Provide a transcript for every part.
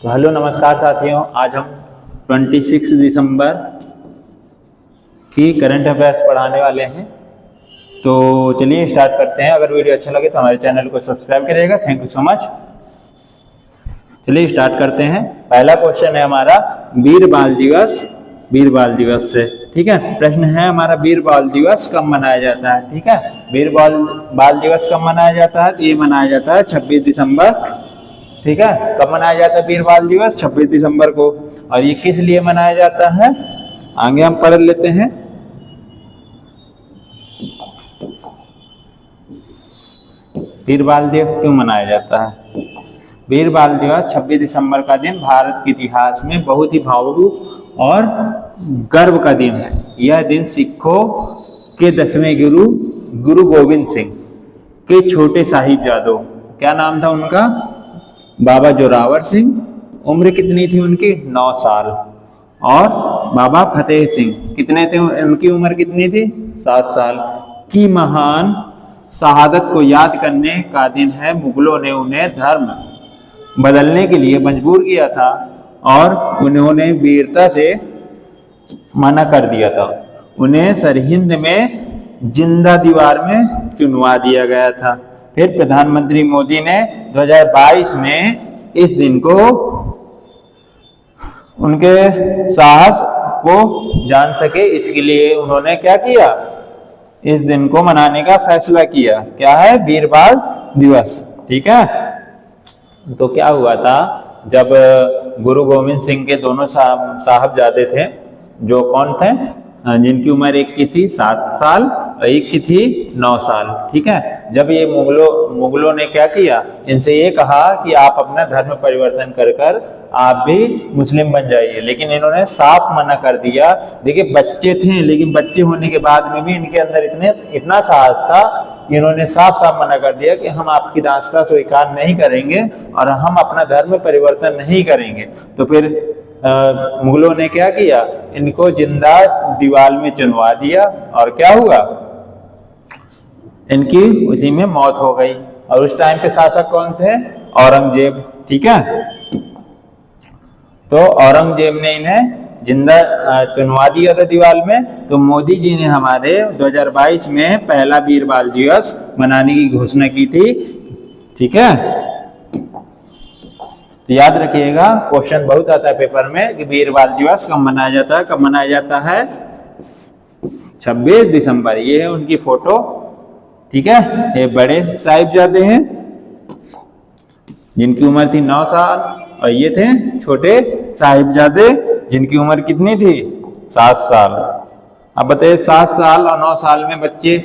तो हेलो नमस्कार साथियों, आज हम 26 दिसंबर की करंट अफेयर्स पढ़ाने वाले हैं। तो चलिए स्टार्ट करते हैं। अगर वीडियो अच्छा लगे तो हमारे चैनल को सब्सक्राइब करिएगा। Thank you so much. चलिए स्टार्ट करते हैं। पहला क्वेश्चन है हमारा वीर बाल दिवस से। ठीक है, प्रश्न है हमारा वीर बाल दिवस कब मनाया जाता है। ठीक है, वीर बाल दिवस कब मनाया जाता है? तो ये मनाया जाता है 26 दिसंबर। ठीक है, कब मनाया जाता है वीर बाल दिवस? 26 दिसंबर को। और ये किस लिए मनाया जाता है आगे हम पढ़ लेते हैं। वीर बाल दिवस क्यों मनाया जाता है? वीर बाल दिवस 26 दिसंबर का दिन भारत के इतिहास में बहुत ही भावुक और गर्व का दिन है। यह दिन सिखों के 10वें गुरु गोविंद सिंह के छोटे साहिबजादों, क्या नाम था उनका? बाबा जोरावर सिंह। उम्र कितनी थी उनकी? 9 साल। और बाबा फतेह सिंह कितने थे? उनकी उम्र कितनी थी? 7 साल की महान शहादत को याद करने का दिन है। मुगलों ने उन्हें धर्म बदलने के लिए मजबूर किया था और उन्होंने वीरता से मना कर दिया था। उन्हें सरहिंद में जिंदा दीवार में चुनवा दिया गया था। फिर प्रधानमंत्री मोदी ने 2022 में इस दिन को उनके साहस को जान सके, इसके लिए उन्होंने क्या किया? इस दिन को मनाने का फैसला किया। क्या है? वीर बाल दिवस। ठीक है, तो क्या हुआ था जब गुरु गोविंद सिंह के दोनों साहबजादे थे, जो कौन थे? जिनकी उम्र एक की थी 7 साल और एक की थी 9 साल। ठीक है, जब ये मुगलों ने क्या किया? इनसे ये कहा कि आप अपना धर्म परिवर्तन कर आप भी मुस्लिम बन जाइए, लेकिन इन्होंने साफ मना कर दिया। देखिए, बच्चे थे, लेकिन बच्चे होने के बाद में भी इनके अंदर इतना साहस था कि इन्होंने साफ मना कर दिया कि हम आपकी दास्तां स्वीकार नहीं करेंगे और हम अपना धर्म परिवर्तन नहीं करेंगे। तो फिर मुगलों ने क्या किया? इनको जिंदा दीवार में चुनवा दिया और क्या हुआ? इनकी उसी में मौत हो गई। और उस टाइम पे शासक कौन थे? औरंगजेब। ठीक है, तो औरंगजेब ने इन्हें जिंदा चुनवा दिया था दीवार में। तो मोदी जी ने हमारे 2022 में पहला वीर बाल दिवस मनाने की घोषणा की थी। ठीक है, तो याद रखिएगा, क्वेश्चन बहुत आता है पेपर में कि वीर बाल दिवस कब मनाया जाता है। कब मनाया जाता है? 26 दिसंबर। ये है उनकी फोटो। ठीक है, ये बड़े साहिबजादे हैं जिनकी उम्र थी 9 साल और ये थे छोटे साहिबजादे जिनकी उम्र कितनी थी? 7 साल। अब बताइए, 7 साल और 9 साल में बच्चे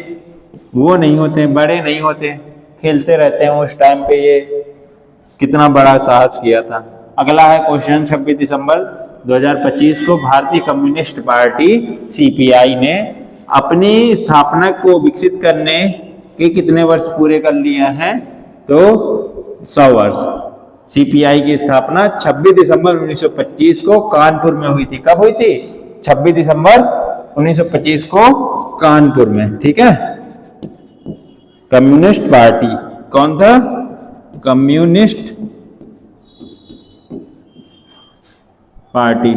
वो नहीं होते, बड़े नहीं होते, खेलते रहते हैं। उस टाइम पे ये कितना बड़ा साहस किया था। अगला है क्वेश्चन, 26 दिसंबर 2025 को भारतीय कम्युनिस्ट पार्टी सीपीआई ने अपनी स्थापना को विकसित करने के कितने वर्ष पूरे कर लिए हैं? तो 100 वर्ष। सीपीआई की स्थापना 26 दिसंबर 1925 को कानपुर में हुई थी। कब हुई थी? 26 दिसंबर 1925 को कानपुर में। ठीक है, कम्युनिस्ट पार्टी कौन था? Communist party.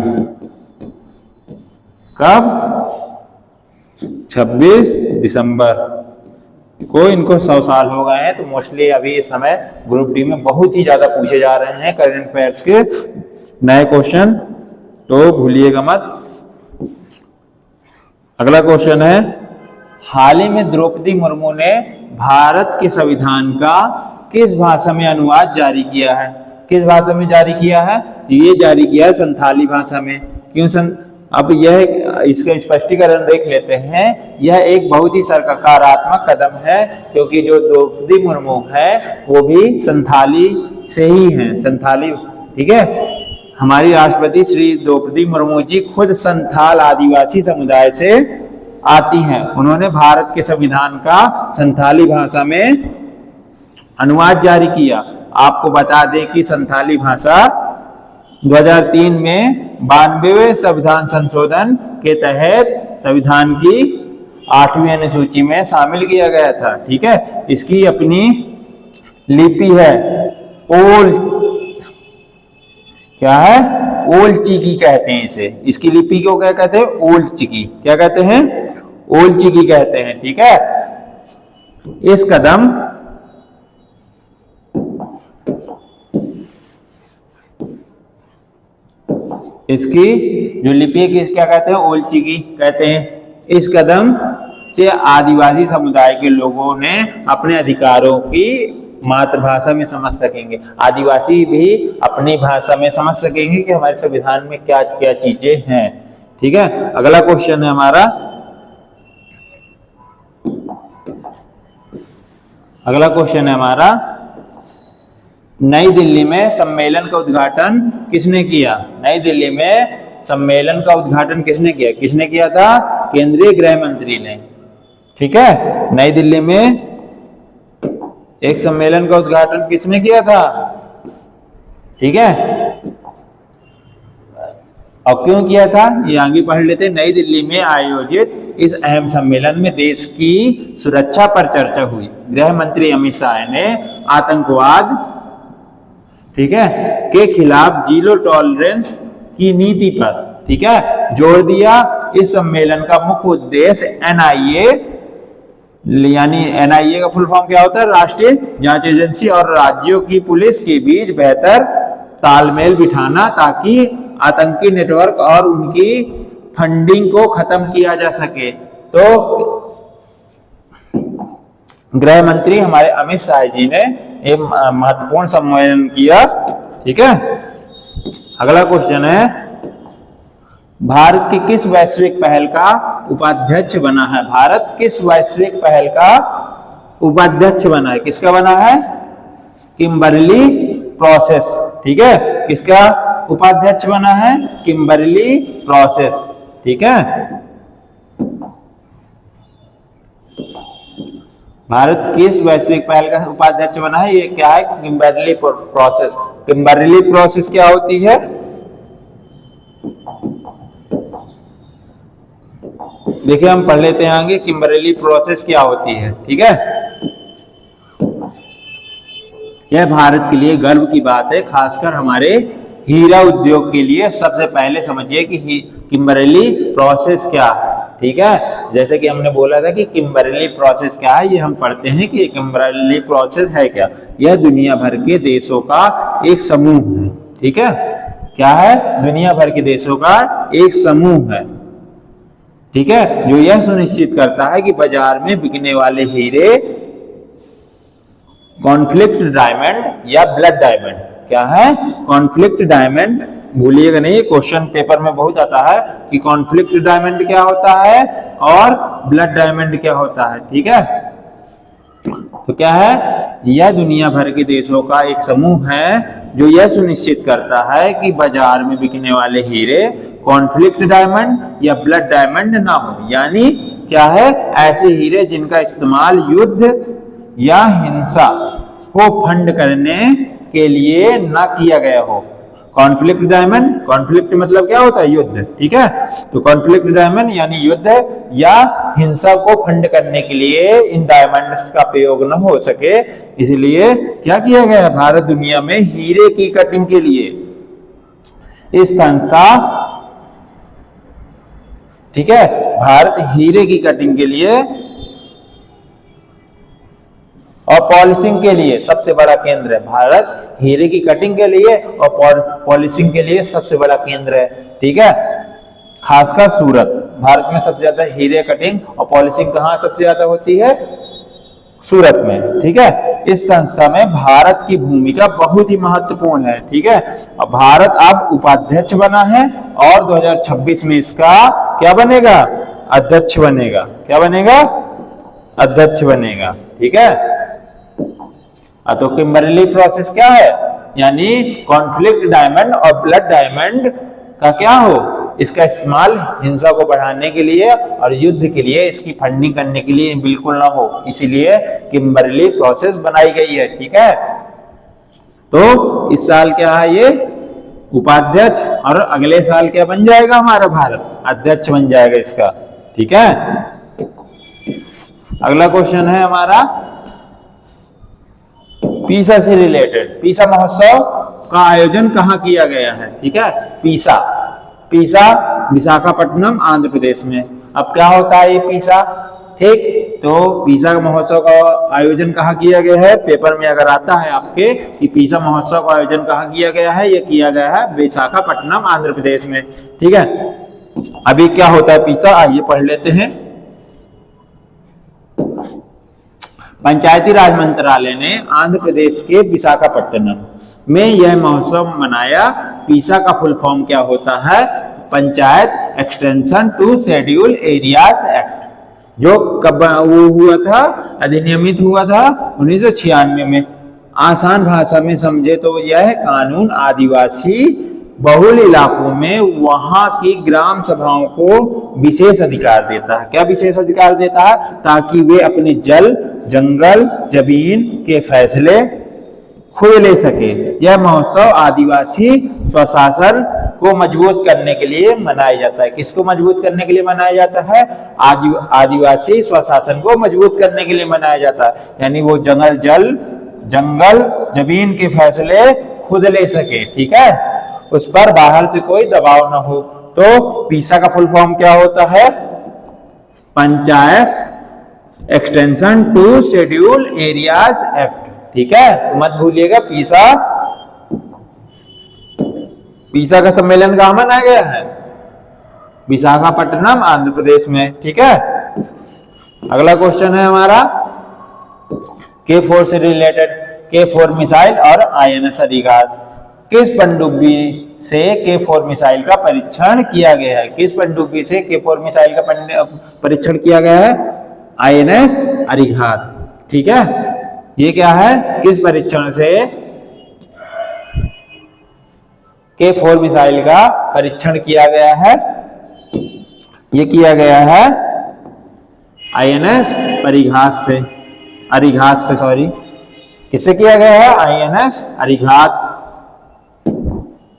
कब? 26 दिसंबर को इनको 100 साल हो गए हैं। तो मोस्टली अभी इस समय ग्रुप डी में बहुत ही ज्यादा पूछे जा रहे हैं करंट अफेयर्स के नए क्वेश्चन, तो भूलिएगा मत। अगला क्वेश्चन है, हाल ही में द्रौपदी मुर्मू ने भारत के संविधान का किस भाषा में अनुवाद जारी किया है? किस भाषा में जारी किया है? तो ये जारी किया है संथाली भाषा में। क्यों अब यह इसका स्पष्टीकरण देख लेते हैं। यह एक बहुत ही सकारात्मक कदम है, क्योंकि जो द्रौपदी मुर्मू है वो भी संथाली से ही हैं। संथाली, ठीक है, हमारी राष्ट्रपति श्री द्रौपदी मुर्मू जी खुद संथाल आदिवासी समुदाय से आती हैं। उन्होंने भारत के संविधान का संथाली भाषा में अनुवाद जारी किया। आपको बता दें कि संथाली भाषा 2003 में 92वें संविधान संशोधन के तहत संविधान की 8वीं अनुसूची में शामिल किया गया था। ठीक है, इसकी अपनी लिपि है, ओल क्या है, ओल्ड चिकी कहते हैं इसे। इसकी लिपि को क्या कहते हैं, ओल्ड चिकी। क्या कहते हैं, ओल्ड चिकी कहते हैं। ठीक है, इस कदम इसकी जो लिपि है क्या कहते हैं, ओल्ड चिकी कहते हैं। इस कदम से आदिवासी समुदाय के लोगों ने अपने अधिकारों की मातृभाषा में समझ सकेंगे। आदिवासी भी अपनी भाषा में समझ सकेंगे कि हमारे संविधान में क्या क्या चीजें हैं। ठीक है, अगला क्वेश्चन है हमारा, अगला क्वेश्चन है हमारा, नई दिल्ली में सम्मेलन का उद्घाटन किसने किया? नई दिल्ली में सम्मेलन का उद्घाटन किसने किया? किसने किया था? केंद्रीय गृह मंत्री ने। ठीक है, नई दिल्ली में एक सम्मेलन का उद्घाटन किसने किया था? ठीक है, और क्यों किया था ये आगे पढ़ लेते। नई दिल्ली में आयोजित इस अहम सम्मेलन में देश की सुरक्षा पर चर्चा हुई। गृह मंत्री अमित शाह ने आतंकवाद, ठीक है, के खिलाफ जीरो टॉलरेंस की नीति पर, ठीक है, जोर दिया। इस सम्मेलन का मुख्य उद्देश्य एनआईए, यानी एनआईए का फुल फॉर्म क्या होता है, राष्ट्रीय जांच एजेंसी, और राज्यों की पुलिस के बीच बेहतर तालमेल बिठाना, ताकि आतंकी नेटवर्क और उनकी फंडिंग को खत्म किया जा सके। तो गृह मंत्री हमारे अमित शाह जी ने एक महत्वपूर्ण सम्मेलन किया। ठीक है, अगला क्वेश्चन है, भारत की किस वैश्विक पहल का उपाध्यक्ष बना है? भारत किस वैश्विक पहल का उपाध्यक्ष बना है? किसका बना है? Kimberley process. ठीक है, किसका उपाध्यक्ष बना है? Kimberley process. ठीक है, भारत किस वैश्विक पहल का उपाध्यक्ष बना है? ये क्या है? Kimberley process. किम्बरली प्रोसेस क्या होती है? देखिए हम पढ़ लेते हैं आगे, किम्बरली प्रोसेस क्या होती है। ठीक है, यह भारत के लिए गर्व की बात है, खासकर हमारे हीरा उद्योग के लिए। सबसे पहले समझिए कि किम्बरली प्रोसेस क्या है। ठीक है, जैसे कि हमने बोला था कि किम्बरली प्रोसेस क्या है, ये हम पढ़ते हैं कि किम्बरली प्रोसेस है क्या। यह दुनिया भर के देशों का एक समूह है। ठीक है, क्या है? दुनिया भर के देशों का एक समूह है। ठीक है, जो यह सुनिश्चित करता है कि बाजार में बिकने वाले हीरे कॉन्फ्लिक्ट डायमंड या ब्लड डायमंड, क्या है? कॉन्फ्लिक्ट डायमंड, भूलिएगा नहीं, क्वेश्चन पेपर में बहुत आता है कि कॉन्फ्लिक्ट डायमंड क्या होता है और ब्लड डायमंड क्या होता है। ठीक है, तो क्या है? यह दुनिया भर के देशों का एक समूह है जो यह सुनिश्चित करता है कि बाजार में बिकने वाले हीरे कॉन्फ्लिक्ट डायमंड या ब्लड डायमंड ना हो। यानी क्या है? ऐसे हीरे जिनका इस्तेमाल युद्ध या हिंसा को फंड करने के लिए ना किया गया हो। कॉन्फ्लिक्ट डायमंड, कॉन्फ्लिक्ट मतलब क्या होता है? युद्ध। ठीक है, तो कॉन्फ्लिक्ट डायमंड यानी युद्ध या हिंसा को फंड करने के लिए इन डायमंड्स का प्रयोग न हो सके, इसलिए क्या किया गया? भारत दुनिया में हीरे की कटिंग के लिए इस संस्था, ठीक है, भारत हीरे की कटिंग के लिए और पॉलिशिंग के लिए सबसे बड़ा केंद्र है। भारत हीरे की कटिंग के लिए और पॉलिशिंग के लिए सबसे बड़ा केंद्र है। ठीक है, खासकर सूरत, भारत में सबसे ज्यादा हीरे कटिंग और पॉलिशिंग कहाँ सबसे ज्यादा होती है? सूरत में। ठीक है, इस संस्था में भारत की भूमिका बहुत ही महत्वपूर्ण है। ठीक है, और भारत अब उपाध्यक्ष बना है और 2026 में इसका क्या बनेगा? अध्यक्ष बनेगा। क्या बनेगा? अध्यक्ष बनेगा। ठीक है, तो किम्बरली प्रोसेस क्या है? यानी कॉन्फ्लिक्ट डायमंड और ब्लड डायमंड का क्या हो? इसका इस्तेमाल हिंसा को बढ़ाने के लिए और युद्ध के लिए, इसकी फंडिंग करने के लिए बिल्कुल ना हो, इसीलिए किम्बरली प्रोसेस बनाई गई है। ठीक है, तो इस साल क्या है? ये उपाध्यक्ष, और अगले साल क्या बन जाएगा? हमारा भारत अध्यक्ष बन जाएगा इसका। ठीक है, अगला क्वेश्चन है हमारा पीसा से रिलेटेड। पीसा महोत्सव का आयोजन कहाँ किया गया है? ठीक है, पीसा, पीसा विशाखापट्टनम आंध्र प्रदेश में। अब क्या होता है ये पीसा? ठीक, तो पीसा महोत्सव का आयोजन कहाँ किया गया है? पेपर में अगर आता है आपके कि पीसा महोत्सव का आयोजन कहाँ किया गया है, ये किया गया है विशाखापट्टनम आंध्र प्रदेश में। ठीक है, अभी क्या होता है पीसा, आइए पढ़ लेते हैं। पंचायती राज मंत्रालय ने आंध्र प्रदेश के विशाखापट्टनम में यह महोत्सव मनाया। पीसा का फुल फॉर्म क्या होता है? Panchayat extension to schedule areas act, जो कब वो हुआ था, अधिनियमित हुआ था 1996 में। आसान भाषा में समझे तो यह कानून आदिवासी बहुल इलाकों में वहां की ग्राम सभाओं को विशेष अधिकार देता है। क्या विशेष अधिकार देता है? ताकि वे अपने जल, जंगल, जमीन के फैसले खुद ले सके। यह महोत्सव आदिवासी स्वशासन को मजबूत करने के लिए मनाया जाता है। किसको मजबूत करने के लिए मनाया जाता है? आदिवासी स्वशासन को मजबूत करने के लिए मनाया जाता है, यानी वो जंगल जमीन के फैसले खुद ले सके। ठीक है, उस पर बाहर से कोई दबाव ना हो। तो पीसा का फुल फॉर्म क्या होता है? Panchayat extension to schedule areas act. ठीक है, तो मत भूलिएगा पीसा। पीसा का सम्मेलन कहां मनाया गया है? विशाखापट्टनम आंध्र प्रदेश में। ठीक है, अगला क्वेश्चन है हमारा K4 से रिलेटेड, K4 मिसाइल और INS अरिहंत। किस पनडुब्बी से K4 मिसाइल का परीक्षण किया गया है? किस पनडुब्बी से K4 मिसाइल का परीक्षण किया गया है? INS अरिहंत। ठीक है, ये क्या है? किस परीक्षण से K4 मिसाइल का परीक्षण किया गया है? ये किया गया है INS अरिहंत से सॉरी, किससे किया गया है? INS अरिहंत।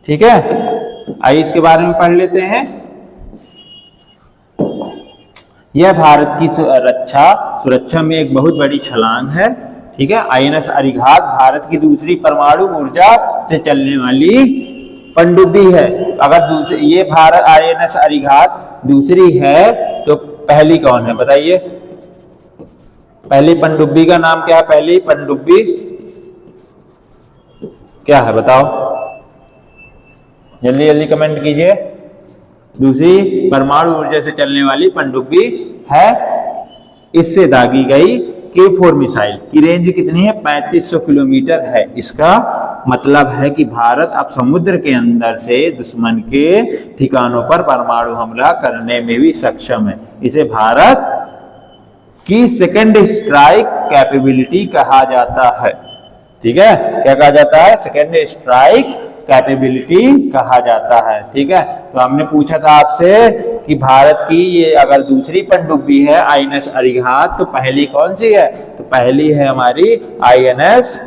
ठीक है, आइए इसके बारे में पढ़ लेते हैं। यह भारत की सुरक्षा में एक बहुत बड़ी छलांग है। ठीक है, INS अरिहंत भारत की दूसरी परमाणु ऊर्जा से चलने वाली पनडुब्बी है। अगर दूसरी ये भारत INS अरिहंत दूसरी है तो पहली कौन है बताइए? पहली पनडुब्बी का नाम क्या है? पहली पनडुब्बी क्या है बताओ, जल्दी जल्दी कमेंट कीजिए। दूसरी परमाणु ऊर्जा से चलने वाली पनडुब्बी है। इससे दागी गई K4 मिसाइल की रेंज कितनी है? 3500 किलोमीटर है। इसका मतलब है कि भारत अब समुद्र के अंदर से दुश्मन के ठिकानों पर परमाणु हमला करने में भी सक्षम है। इसे भारत की सेकेंड स्ट्राइक कैपेबिलिटी कहा जाता है। ठीक है, क्या कहा जाता है? सेकेंड स्ट्राइक कैपेबिलिटी कहा जाता है। ठीक है, तो हमने पूछा था आपसे कि भारत की ये अगर दूसरी पनडुब्बी है INS अरिहंत तो पहली कौन सी है? तो पहली है हमारी INS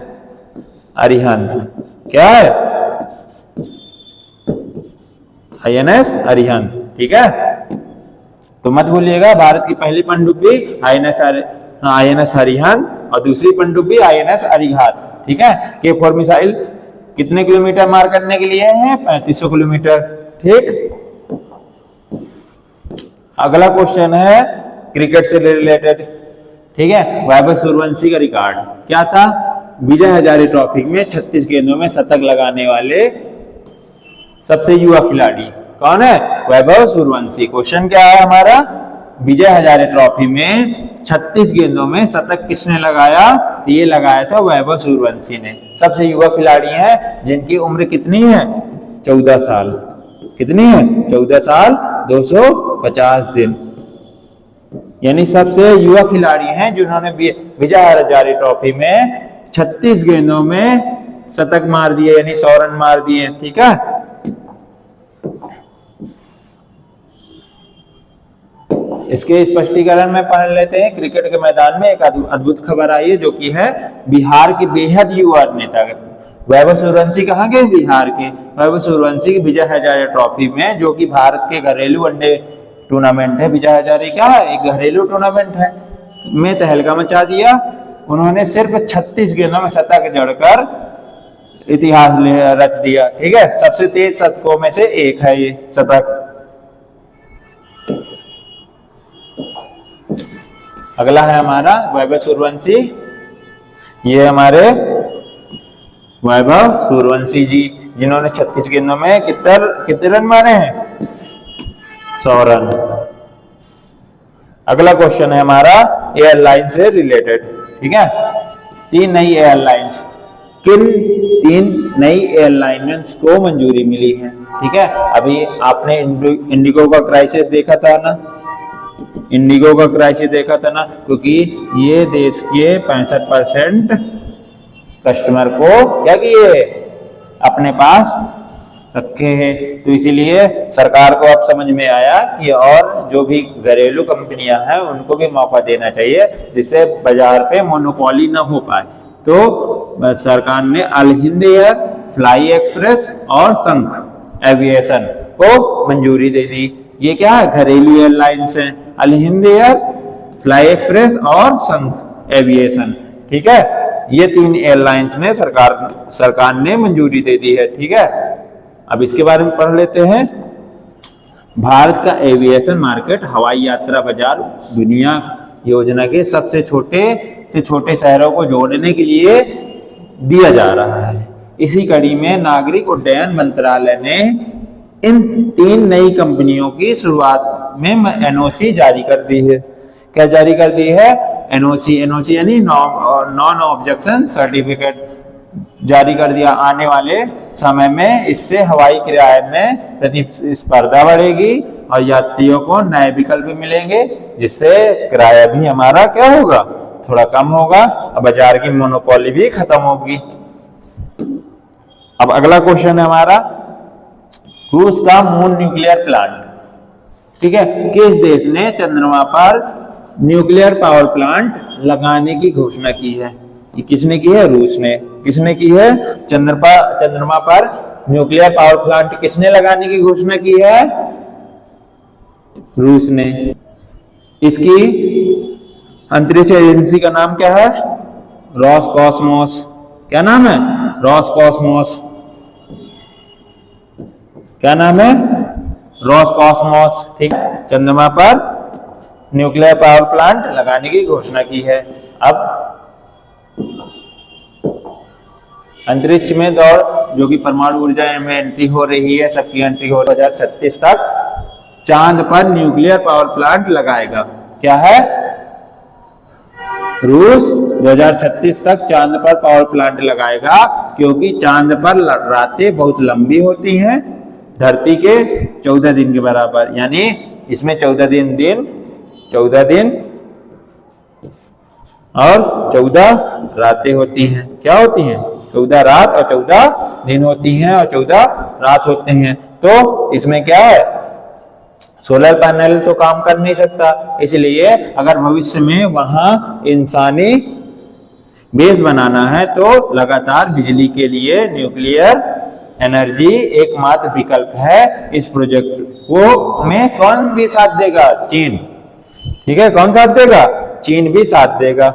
अरिहंत। क्या है? INS अरिहंत। ठीक है, तो मत भूलिएगा भारत की पहली पनडुब्बी INS अरिहंत और दूसरी पनडुब्बी INS अरिहंत। ठीक है, K4 मिसाइल कितने किलोमीटर मार करने के लिए है? 3500 किलोमीटर। ठीक, अगला क्वेश्चन है क्रिकेट से रिलेटेड। ठीक है, वैभव सूर्यवंशी का रिकॉर्ड क्या था? विजय हजारे ट्रॉफी में 36 गेंदों में शतक लगाने वाले सबसे युवा खिलाड़ी कौन है? वैभव सूर्यवंशी। क्वेश्चन क्या है हमारा? विजय हजारे ट्रॉफी में 36 गेंदों में शतक किसने लगाया? तो ये लगाया था वैभव सूर्यवंशी ने। सबसे युवा खिलाड़ी हैं जिनकी उम्र कितनी है? 14 साल। कितनी है? 14 साल 250 दिन। यानी सबसे युवा खिलाड़ी हैं जिन्होंने विजय हजारे ट्रॉफी में 36 गेंदों में शतक मार दिए, यानी 100 रन मार दिए। ठीक है, इसके स्पष्टीकरण में पढ़ लेते हैं। क्रिकेट के मैदान में एक अद्भुत खबर आई है जो कि है बिहार के बेहद युवा नेता वैभव सूर्यवंशी। कहाँ के? बिहार के। वैभव सूर्यवंशी की विजय हजारे ट्रॉफी में, जो कि भारत के घरेलू वनडे टूर्नामेंट है। विजय हजारे क्या है? एक घरेलू टूर्नामेंट है, में तहलका मचा दिया। उन्होंने सिर्फ 36 गेंदों में शतक जड़कर इतिहास रच दिया। ठीक है, सबसे तेज शतकों में से एक है ये शतक। अगला है हमारा वैभव सूर्यवंशी। ये हमारे वैभव सूर्यवंशी जी, जिन्होंने 36 गेंदों में कितने रन मारे हैं? 100 रन। अगला क्वेश्चन है हमारा एयरलाइन से रिलेटेड। ठीक है, 3 नई एयरलाइंस, किन 3 नई एयरलाइंस को मंजूरी मिली है? ठीक है, अभी आपने इंडिगो का क्राइसिस देखा था ना, इंडिगो का क्राइसिस देखा था ना, क्योंकि ये देश के 65% कस्टमर को क्या किए, अपने पास रखे हैं। तो इसीलिए सरकार को अब समझ में आया कि और जो भी घरेलू कंपनियां हैं उनको भी मौका देना चाहिए, जिससे बाजार पे मोनोपोली ना हो पाए। तो सरकार ने अल हिंद एयर, फ्लाई एक्सप्रेस और शंख एविएशन को मंजूरी दे दी। ये क्या है? घरेलू एयरलाइंस हैं, अल हिंद एयर, फ्लाई एक्सप्रेस और शंख एविएशन। ठीक है, ये 3 एयरलाइंस में सरकार ने मंजूरी दे दी है। ठीक है, अब इसके बारे में पढ़ लेते हैं। भारत का एविएशन मार्केट हवाई यात्रा बाजार दुनिया योजना के सबसे छोटे से छोटे शहरों को जोड़ने के लिए दिया जा रहा है। इसी कड़ी में नागरिक उड्डयन मंत्रालय ने इन 3 नई कंपनियों की शुरुआत में एनओसी जारी कर दी है। क्या जारी कर दी है? एनओसी यानी नॉन ऑब्जेक्शन सर्टिफिकेट जारी कर दिया। आने वाले समय में इससे हवाई किराए में प्रतिस्पर्धा बढ़ेगी और यात्रियों को नए विकल्प मिलेंगे, जिससे किराया भी हमारा क्या होगा, थोड़ा कम होगा और बाजार की मोनोपोली भी खत्म होगी। अब अगला क्वेश्चन है हमारा, रूस का मून न्यूक्लियर प्लांट। ठीक है, किस देश ने चंद्रमा पर न्यूक्लियर पावर प्लांट लगाने की घोषणा की है? ये किसने की है? रूस ने। किसने की है? चंद्रमा पर न्यूक्लियर पावर प्लांट किसने लगाने की घोषणा की है? रूस ने। इसकी अंतरिक्ष एजेंसी का नाम क्या है? रॉसकॉस्मोस। क्या नाम है? रॉसकॉस्मोस। क्या नाम है? रॉसकॉस्मोस। ठीक, चंद्रमा पर न्यूक्लियर पावर प्लांट लगाने की घोषणा की है। अब अंतरिक्ष में दौड़, जो कि परमाणु ऊर्जा में एंट्री हो रही है, सबकी एंट्री हो 2036 तक चांद पर न्यूक्लियर पावर प्लांट लगाएगा। क्या है? रूस 2036 तक चांद पर पावर प्लांट लगाएगा, क्योंकि चांद पर रातें बहुत लंबी होती हैं, धरती के 14 दिन के बराबर। यानी इसमें 14 दिन और 14 रातें होती हैं। क्या होती हैं? 14 रात और 14 दिन होती हैं और 14 रात होते हैं। तो इसमें क्या है, सोलर पैनल तो काम कर नहीं सकता, इसलिए अगर भविष्य में वहां इंसानी बेस बनाना है तो लगातार बिजली के लिए न्यूक्लियर एनर्जी एकमात्र विकल्प है। इस प्रोजेक्ट को में कौन भी साथ देगा? चीन। ठीक है, कौन साथ देगा? चीन भी साथ देगा।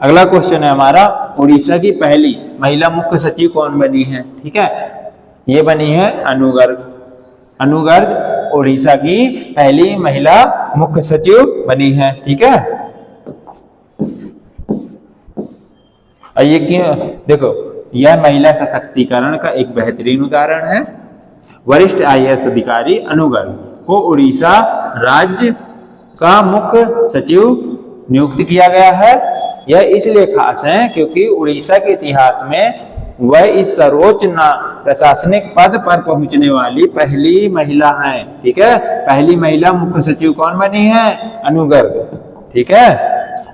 अगला क्वेश्चन है हमारा, उड़ीसा की पहली महिला मुख्य सचिव कौन बनी है? ठीक है, ये बनी है अनु गर्ग। अनु गर्ग उड़ीसा की पहली महिला मुख्य सचिव बनी है। ठीक है, और ये क्यों? देखो, यह महिला सशक्तिकरण का एक बेहतरीन उदाहरण है। वरिष्ठ IAS अधिकारी अनु गर्ग को उड़ीसा राज्य का मुख्य सचिव नियुक्त किया गया है। यह इसलिए खास है क्योंकि उड़ीसा के इतिहास में वह इस सर्वोच्च प्रशासनिक पद पर पहुंचने वाली पहली महिला है। ठीक है, पहली महिला मुख्य सचिव कौन बनी है? अनु गर्ग। ठीक है,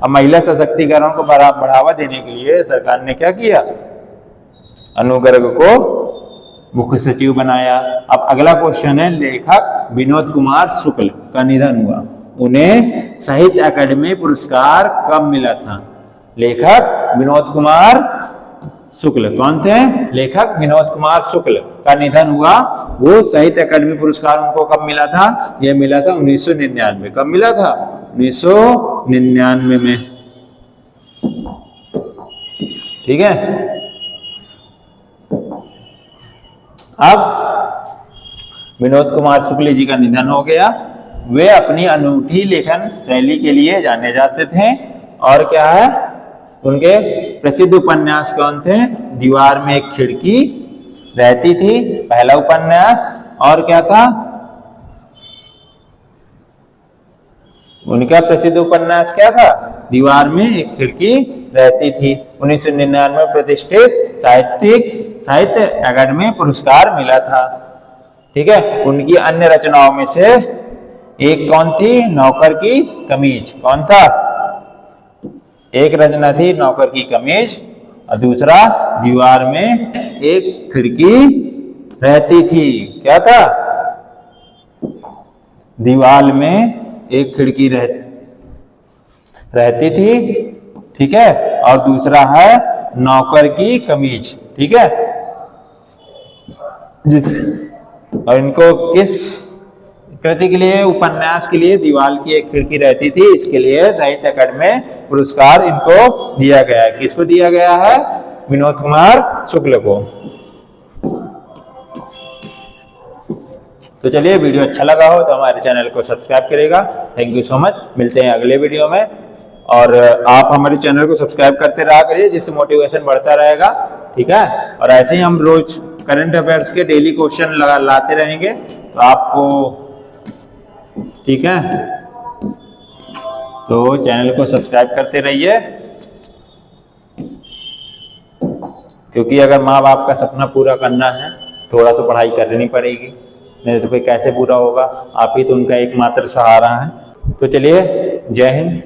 अब महिला सशक्तिकरण को बढ़ावा देने के लिए सरकार ने क्या किया? अनु गर्ग को मुख्य सचिव बनाया। अब अगला क्वेश्चन है, लेखक विनोद कुमार शुक्ल का निधन हुआ, उन्हें साहित्य अकादमी पुरस्कार कब मिला था? लेखक विनोद कुमार शुक्ल कौन थे? लेखक विनोद कुमार शुक्ल का निधन हुआ, वो साहित्य अकादमी पुरस्कार उनको कब मिला था? यह मिला था 1999। कब मिला था? 1999 में। ठीक है, अब विनोद कुमार शुक्ल जी का निधन हो गया। वे अपनी अनूठी लेखन शैली के लिए जाने जाते थे। और क्या है, उनके प्रसिद्ध उपन्यास कौन थे? दीवार में एक खिड़की रहती थी, पहला उपन्यास। और क्या था उनका प्रसिद्ध उपन्यास? क्या था? दीवार में एक खिड़की रहती थी। 1999 में प्रतिष्ठित साहित्य अकादमी पुरस्कार मिला था। ठीक है, उनकी अन्य रचनाओं में से एक कौन थी? नौकर की कमीज। कौन था? एक रचना थी नौकर की कमीज, और दूसरा दीवार में एक खिड़की रहती थी। क्या था? दीवार में एक खिड़की रहती थी। ठीक है, और दूसरा है नौकर की कमीज। ठीक है, और इनको किस कृति के लिए, उपन्यास के लिए दीवार की एक खिड़की रहती थी, इसके लिए साहित्य अकादमी पुरस्कार इनको दिया गया है। किसको दिया गया है? विनोद कुमार शुक्ल को। तो चलिए, वीडियो अच्छा लगा हो तो हमारे चैनल को सब्सक्राइब करेगा। Thank you so much. मिलते हैं अगले वीडियो में। और आप हमारे चैनल को सब्सक्राइब करते रहा करिए, जिससे मोटिवेशन बढ़ता रहेगा। ठीक है, और ऐसे ही हम रोज करंट अफेयर्स के डेली क्वेश्चन लाते रहेंगे तो आपको। ठीक है, तो चैनल को सब्सक्राइब करते रहिए, क्योंकि अगर माँ बाप का सपना पूरा करना है थोड़ा सा पढ़ाई करनी पड़ेगी, नहीं तो फिर कैसे पूरा होगा? आप ही तो उनका एकमात्र सहारा है। तो चलिए, जय हिंद।